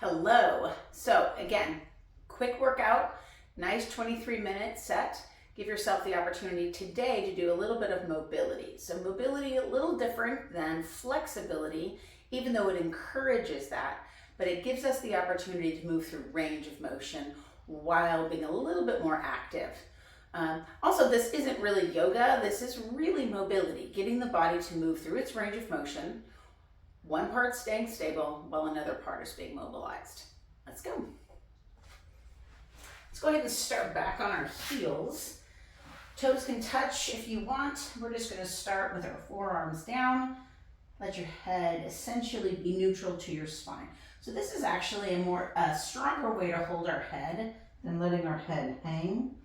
Hello. So again, quick workout, nice 23-minute set. Give yourself the opportunity today to do a little bit of mobility. So mobility, a little different than flexibility, even though it encourages that, but it gives us the opportunity to move through range of motion while being a little bit more active. Also, this isn't really yoga. This is really mobility, getting the body to move through its range of motion. One part staying stable while another part is being mobilized. Let's go. Let's go ahead and start back on our heels. Toes can touch if you want. We're just going to start with our forearms down. Let your head essentially be neutral to your spine. So this is actually a stronger way to hold our head than letting our head hang.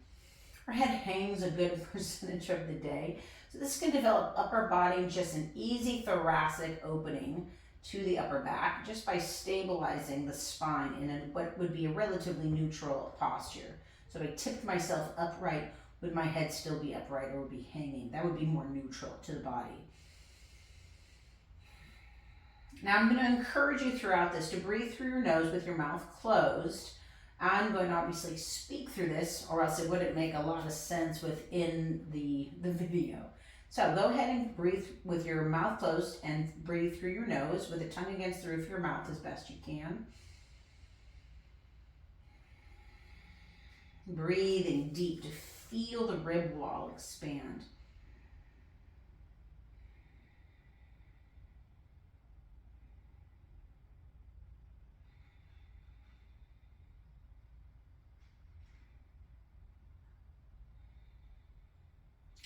Our head hangs a good percentage of the day. So this can develop upper body, just an easy thoracic opening to the upper back, just by stabilizing the spine in what would be a relatively neutral posture. So if I tipped myself upright, would my head still be upright or would be hanging? That would be more neutral to the body. Now I'm going to encourage you throughout this to breathe through your nose with your mouth closed. I'm going to obviously speak through this, or else it wouldn't make a lot of sense within the video. So go ahead and breathe with your mouth closed and breathe through your nose with the tongue against the roof of your mouth as best you can. Breathing deep to feel the rib wall expand.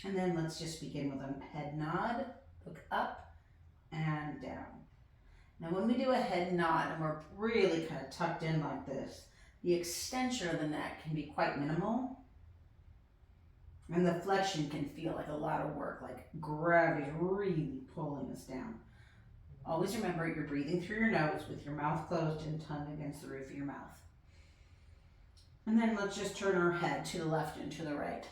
And then let's just begin with a head nod, look up and down. Now when we do a head nod and we're really kind of tucked in like this, the extension of the neck can be quite minimal. And the flexion can feel like a lot of work, like gravity's really pulling us down. Always remember you're breathing through your nose with your mouth closed and tongue against the roof of your mouth. And then let's just turn our head to the left and to the right.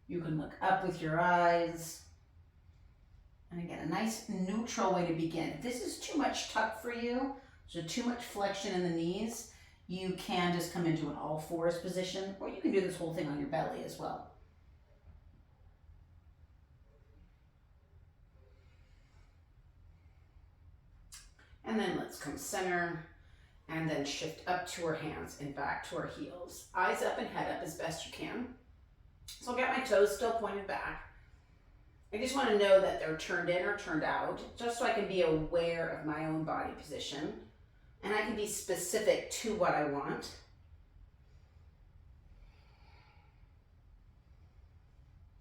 You can look up with your eyes. And again, a nice neutral way to begin. If this is too much tuck for you, so too much flexion in the knees, you can just come into an all fours position, or you can do this whole thing on your belly as well. And then let's come center, and then shift up to our hands and back to our heels. Eyes up and head up as best you can. So I'll get my toes still pointed back. I just want to know that they're turned in or turned out, just so I can be aware of my own body position. And I can be specific to what I want.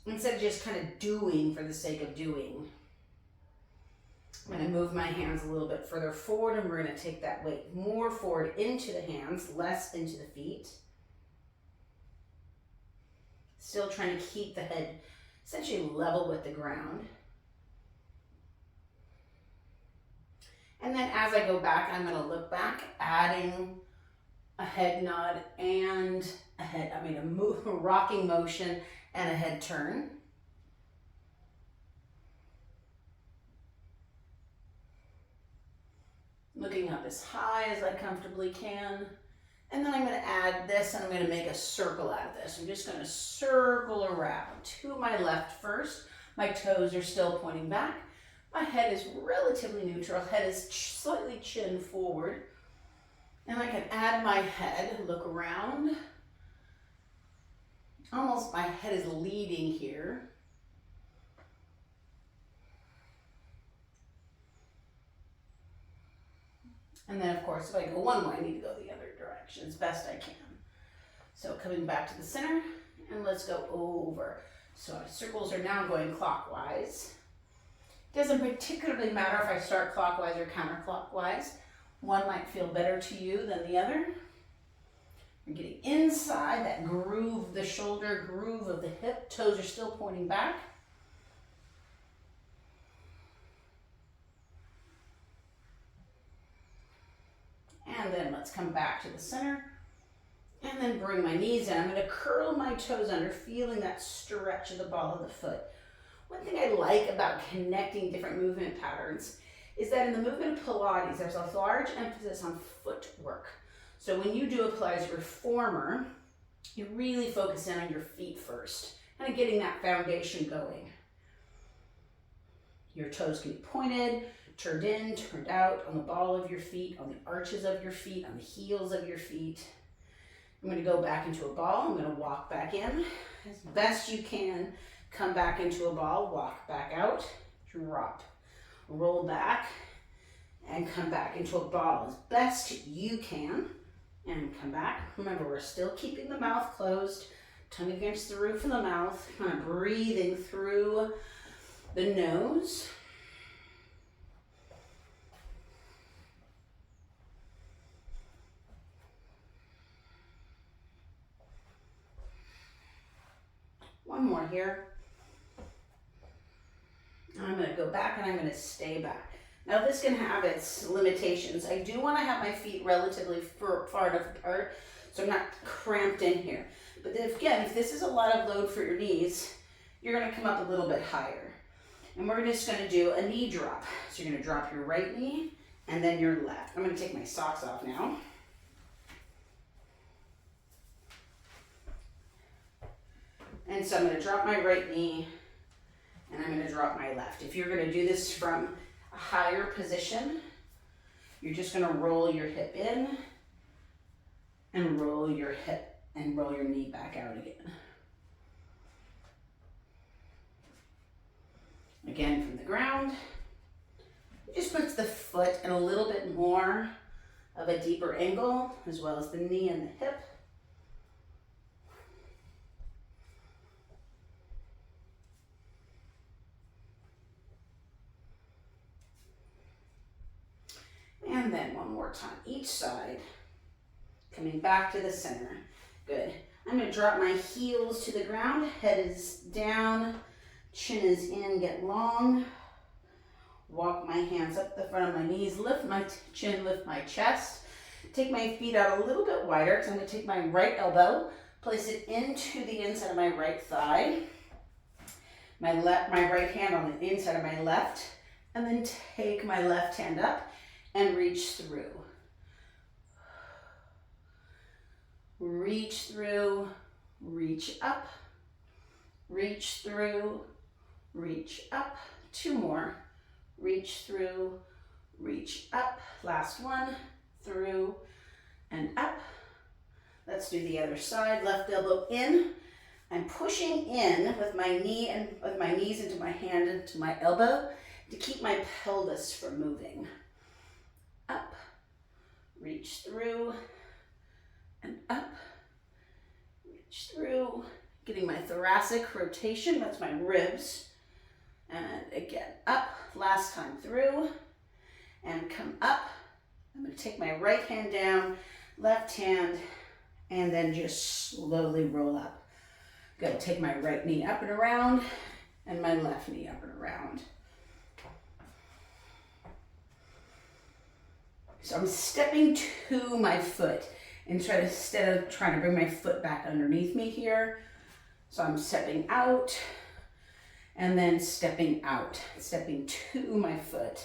Instead of just kind of doing for the sake of doing. I'm going to move my hands a little bit further forward, and we're going to take that weight more forward into the hands, less into the feet. Still trying to keep the head essentially level with the ground. And then as I go back, I'm going to look back, adding a head nod and a rocking motion and a head turn. Looking up as high as I comfortably can. And then I'm going to add this, and I'm going to make a circle out of this. I'm just going to circle around to my left first. My toes are still pointing back. My head is relatively neutral. Head is slightly chin forward. And I can add my head, look around. Almost my head is leading here. And then of course, if I go one way, I need to go the other direction as best I can. So coming back to the center, and let's go over. So our circles are now going clockwise. Doesn't particularly matter if I start clockwise or counterclockwise. One might feel better to you than the other. We're getting inside that groove, the shoulder groove of the hip. Toes are still pointing back. And then let's come back to the center. And then bring my knees in. I'm going to curl my toes under, feeling that stretch of the ball of the foot. One thing I like about connecting different movement patterns is that in the movement of Pilates, there's a large emphasis on footwork. So when you do a Pilates reformer, you really focus in on your feet first, kind of getting that foundation going. Your toes can be pointed, turned in, turned out, on the ball of your feet, on the arches of your feet, on the heels of your feet. I'm going to go back into a ball. I'm going to walk back in as best you can. Come back into a ball, walk back out, drop, roll back, and come back into a ball as best you can, and come back. Remember, we're still keeping the mouth closed, tongue against the roof of the mouth, kind of breathing through the nose. One more here. I'm going to go back and I'm going to stay back. Now this can have its limitations. I do want to have my feet relatively far enough apart so I'm not cramped in here. But then again, if this is a lot of load for your knees, you're going to come up a little bit higher. And we're just going to do a knee drop. So you're going to drop your right knee and then your left. I'm going to take my socks off now. And so I'm going to drop my right knee and I'm going to drop my left. If you're going to do this from a higher position, you're just going to roll your hip in and roll your hip and roll your knee back out again. Again, from the ground, it just puts the foot in a little bit more of a deeper angle, as well as the knee and the hip. And then one more time, each side, coming back to the center. Good. I'm going to drop my heels to the ground, head is down, chin is in, get long. Walk my hands up the front of my knees, lift my chin, lift my chest. Take my feet out a little bit wider because I'm going to take my right elbow, place it into the inside of my right thigh, my right hand on the inside of my left, and then take my left hand up and reach through. Reach through, reach up, reach through, reach up. Two more. Reach through, reach up. Last one, through and up. Let's do the other side. Left elbow in. I'm pushing in with my knee and with my knees into my hand into my elbow to keep my pelvis from moving. Up, reach through, and up, reach through, getting my thoracic rotation, that's my ribs, and again, up, last time through, and come up. I'm going to take my right hand down, left hand, and then just slowly roll up. Going to take my right knee up and around, and my left knee up and around. So I'm stepping to my foot instead of trying to bring my foot back underneath me here. So I'm stepping out and then stepping out, stepping to my foot.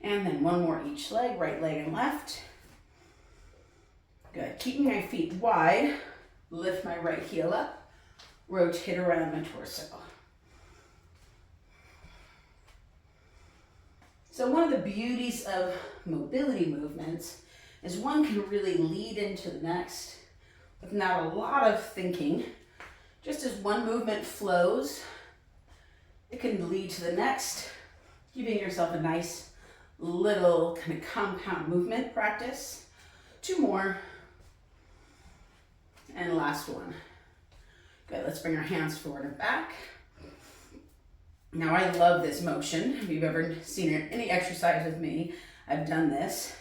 And then one more each leg, right leg and left. Good, keeping my feet wide, lift my right heel up. Rotate around my torso. So one of the beauties of mobility movements is one can really lead into the next with not a lot of thinking. Just as one movement flows, it can lead to the next, giving yourself a nice little kind of compound movement practice. Two more, and last one. Good, let's bring our hands forward and back. Now I love this motion. If you've ever seen any exercise with me, I've done this.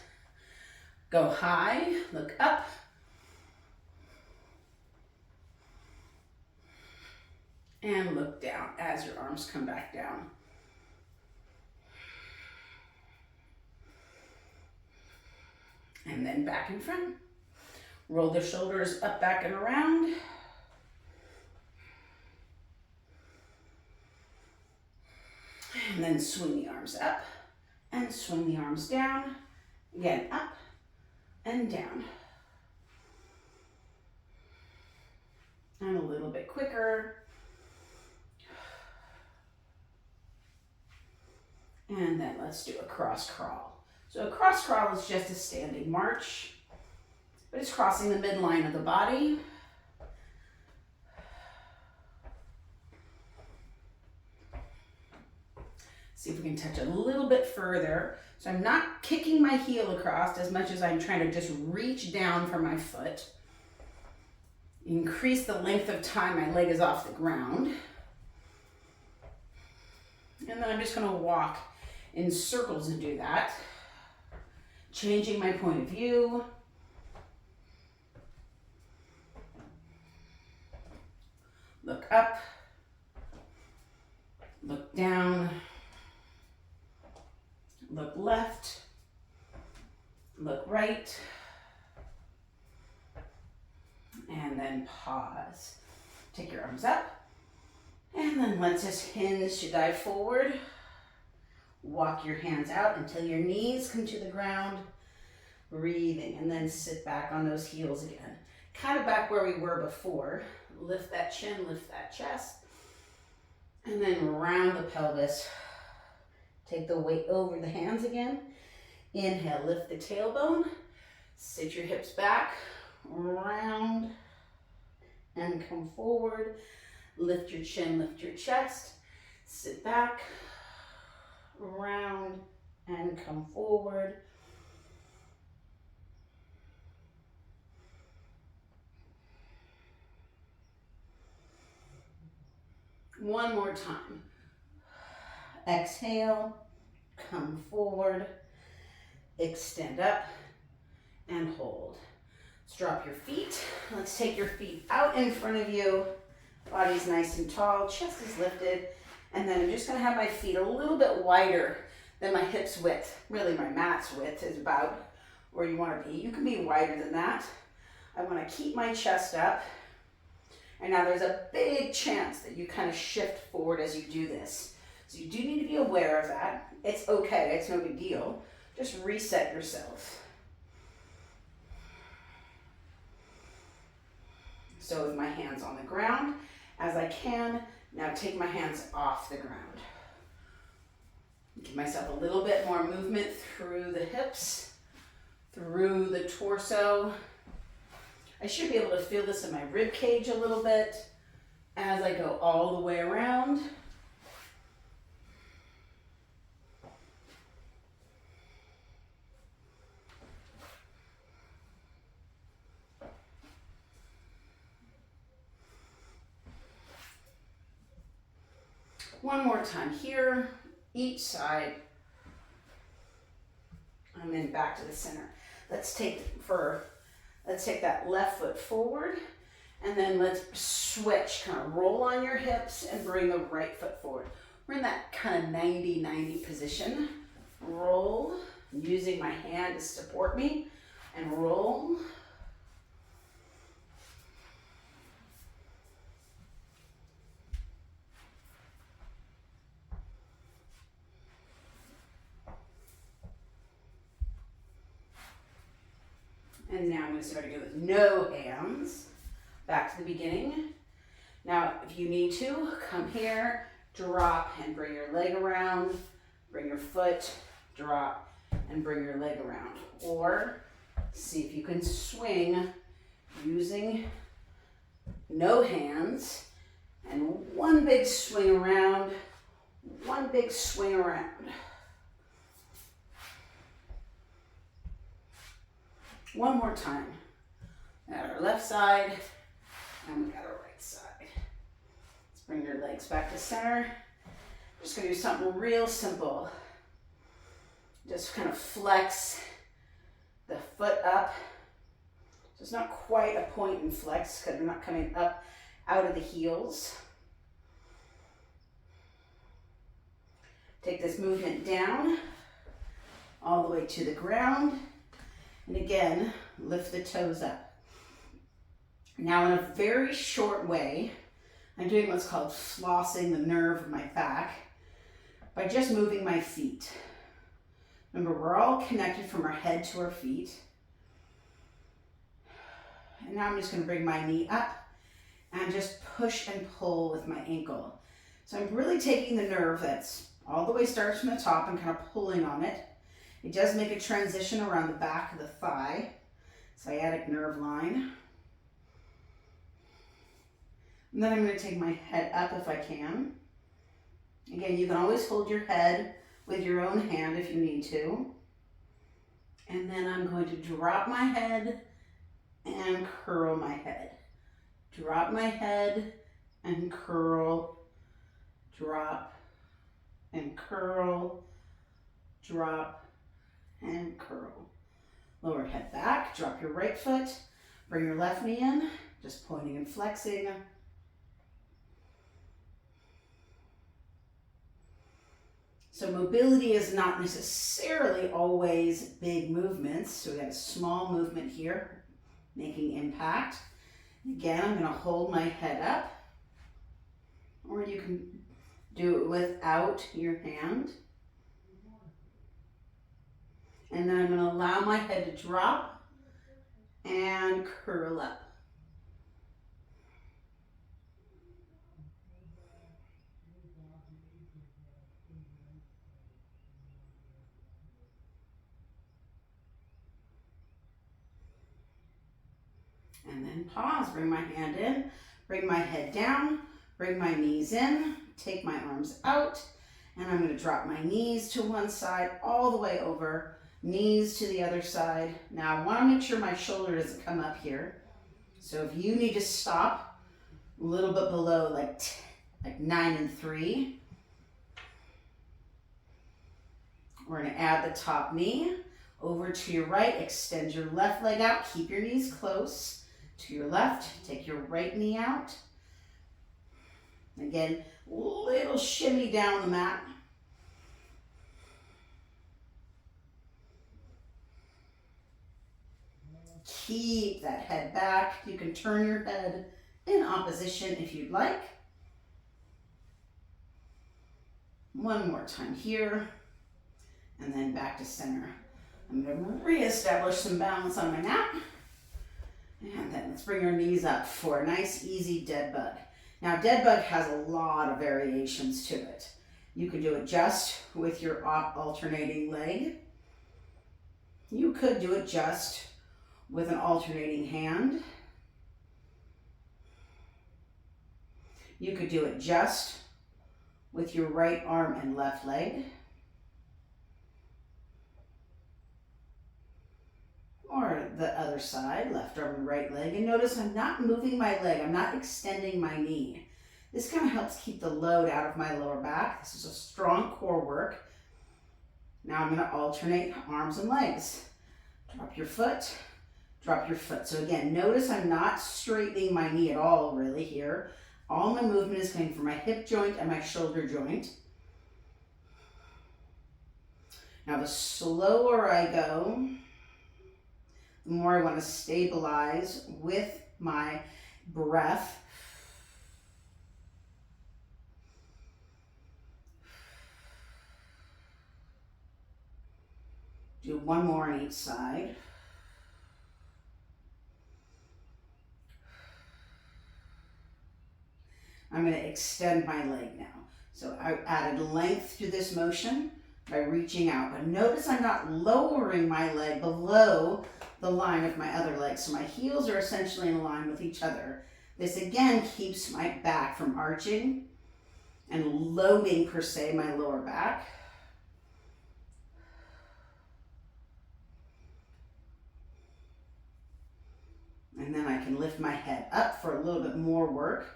Go high, look up. And look down as your arms come back down. And then back in front. Roll the shoulders up, back, and around. And then swing the arms up and swing the arms down. Again, up and down. And a little bit quicker. And then let's do a cross crawl. So a cross crawl is just a standing march, but it's crossing the midline of the body. See if we can touch a little bit further. So I'm not kicking my heel across as much as I'm trying to just reach down for my foot. Increase the length of time my leg is off the ground. And then I'm just going to walk in circles and do that. Changing my point of view. Look up. Look down. Look left. Look right. And then pause. Take your arms up. And then let's just hinge to dive forward. Walk your hands out until your knees come to the ground. Breathing, and then sit back on those heels again. Kind of back where we were before. Lift that chin, lift that chest. And then round the pelvis. Take the weight over the hands again. Inhale, lift the tailbone. Sit your hips back. Round and come forward. Lift your chin, lift your chest. Sit back. Round and come forward. One more time. Exhale, come forward, extend up, and hold. Let's drop your feet. Let's take your feet out in front of you. Body's nice and tall, chest is lifted. And then I'm just gonna have my feet a little bit wider than my hips width. Really, my mat's width is about where you wanna be. You can be wider than that. I wanna keep my chest up. And now there's a big chance that you kind of shift forward as you do this. So you do need to be aware of that. It's okay, it's no big deal. Just reset yourself. So with my hands on the ground, as I can, now take my hands off the ground. Give myself a little bit more movement through the hips, through the torso. I should be able to feel this in my rib cage a little bit as I go all the way around. One more time here, each side, and then back to the center. Let's take that left foot forward, and then let's switch, kind of roll on your hips and bring the right foot forward. We're in that kind of 90-90 position. Roll, using my hand to support me, and roll. And now I'm going to start again with no hands. Back to the beginning. Now, if you need to, come here, drop, and bring your leg around. Bring your foot, drop, and bring your leg around. Or see if you can swing using no hands. And one big swing around, one big swing around. One more time. Got our left side, and we got our right side. Let's bring your legs back to center. Just gonna do something real simple. Just kind of flex the foot up. So it's not quite a point and flex because we're not coming up out of the heels. Take this movement down all the way to the ground. And again, lift the toes up. Now in a very short way, I'm doing what's called flossing the nerve of my back by just moving my feet. Remember, we're all connected from our head to our feet. And now I'm just going to bring my knee up and just push and pull with my ankle. So I'm really taking the nerve that's all the way starts from the top and kind of pulling on it. It does make a transition around the back of the thigh, sciatic nerve line. And then I'm going to take my head up if I can. Again, you can always hold your head with your own hand if you need to. And then I'm going to drop my head and curl my head. Drop my head and curl, drop and curl, drop and curl. Lower head back, drop your right foot, bring your left knee in, just pointing and flexing. So mobility is not necessarily always big movements. So we have a small movement here, making impact. Again, I'm going to hold my head up, or you can do it without your hand. And then I'm going to allow my head to drop and curl up. And then pause, bring my hand in, bring my head down, bring my knees in, take my arms out, and I'm going to drop my knees to one side all the way over, knees to the other side. Now I want to make sure my shoulder doesn't come up here. So if you need to stop a little bit below like 9 and 3, we're going to add the top knee over to your right, extend your left leg out, keep your knees close. To your left, take your right knee out. Again, little shimmy down the mat. Keep that head back. You can turn your head in opposition if you'd like. One more time here, and then back to center. I'm going to reestablish some balance on my mat. And then let's bring our knees up for a nice, easy dead bug. Now, dead bug has a lot of variations to it. You could do it just with your alternating leg. You could do it just with an alternating hand. You could do it just with your right arm and left leg. Or the other side, left arm and right leg. And notice I'm not moving my leg. I'm not extending my knee. This kind of helps keep the load out of my lower back. This is a strong core work. Now I'm going to alternate arms and legs. Drop your foot, drop your foot. So again, notice I'm not straightening my knee at all really here. All my movement is coming from my hip joint and my shoulder joint. Now the slower I go, the more I want to stabilize with my breath. Do one more on each side. I'm going to extend my leg now. So I added length to this motion by reaching out. But notice I'm not lowering my leg below the line of my other leg. So my heels are essentially in line with each other. This again keeps my back from arching and loading per se my lower back. And then I can lift my head up for a little bit more work,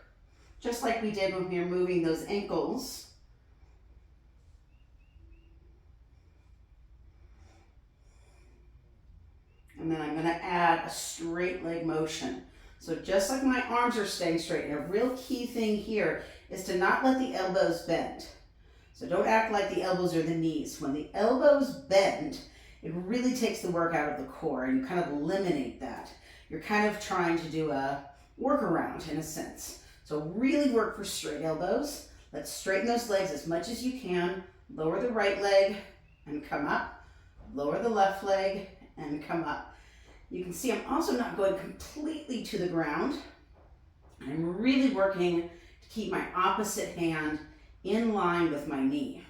just like we did when we were moving those ankles. And then I'm going to add a straight leg motion. So just like my arms are staying straight, and a real key thing here is to not let the elbows bend. So don't act like the elbows are the knees. When the elbows bend, It really takes the work out of the core, and you kind of eliminate that. You're kind of trying to do a workaround in a sense. So really work for straight elbows. Let's straighten those legs as much as you can. Lower the right leg and come up. Lower the left leg and come up. You can see I'm also not going completely to the ground. I'm really working to keep my opposite hand in line with my knee.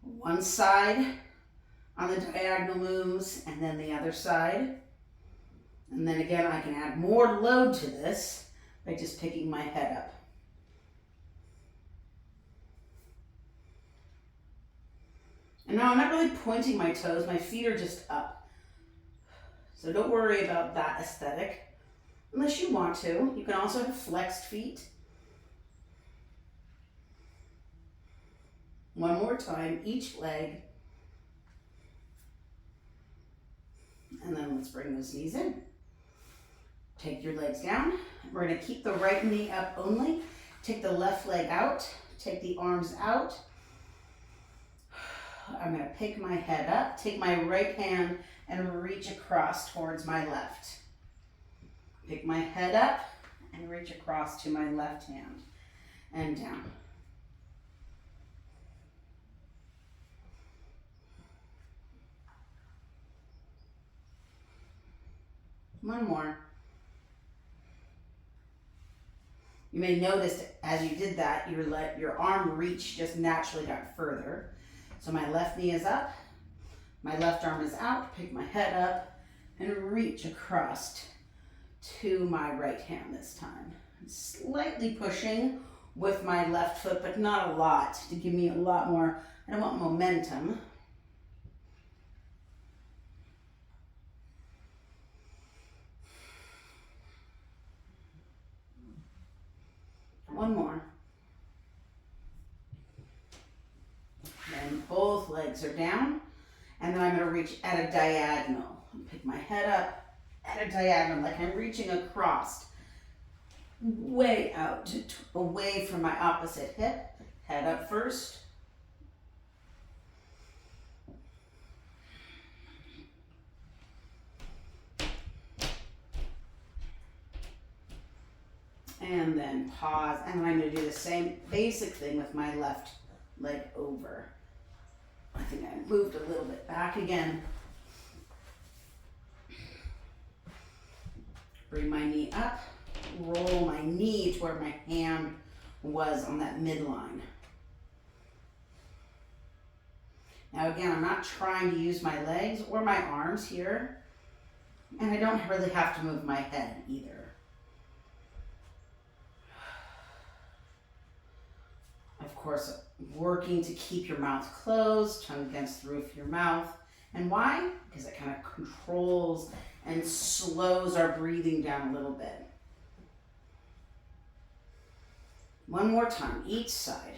One side on the diagonal moves, and then the other side. And then again, I can add more load to this by just picking my head up. And now I'm not really pointing my toes, my feet are just up. So don't worry about that aesthetic, unless you want to. You can also have flexed feet. One more time, each leg. And then let's bring those knees in. Take your legs down. We're going to keep the right knee up only. Take the left leg out. Take the arms out. I'm going to pick my head up. Take my right hand and reach across towards my left. Pick my head up and reach across to my left hand and down. One more. You may notice as you did that, your arm reach just naturally got further. So my left knee is up, my left arm is out, pick my head up and reach across to my right hand this time. Slightly pushing with my left foot, but not a lot, to give me a lot more. I don't want momentum. One more. Then both legs are down, and then I'm going to reach at a diagonal. Pick my head up at a diagonal, like I'm reaching across, way out, away from my opposite hip. Head up first. And then pause, and then I'm going to do the same basic thing with my left leg over. I think I moved a little bit back again. Bring my knee up, roll my knee to where my hand was on that midline. Now again, I'm not trying to use my legs or my arms here, and I don't really have to move my head either. Of course, working to keep your mouth closed, tongue against the roof of your mouth. And why? Because it kind of controls and slows our breathing down a little bit. One more time, each side.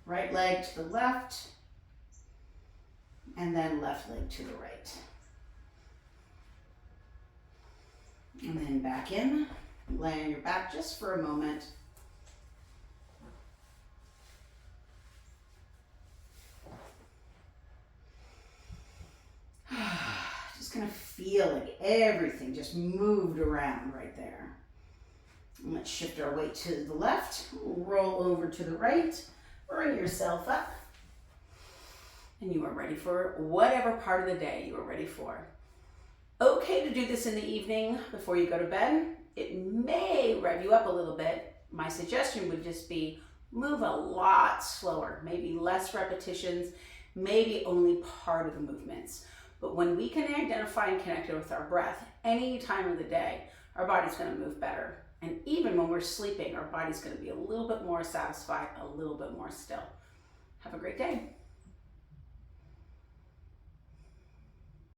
Right leg to the left, and then left leg to the right. And then back in, lay on your back just for a moment. Just gonna feel like everything just moved around right there. And let's shift our weight to the left, roll over to the right, bring yourself up, and you are ready for whatever part of the day you are ready for. Okay to do this in the evening before you go to bed. It may rev you up a little bit. My suggestion would just be move a lot slower, maybe less repetitions, maybe only part of the movements. But when we can identify and connect it with our breath, any time of the day, our body's going to move better. And even when we're sleeping, our body's going to be a little bit more satisfied, a little bit more still. Have a great day.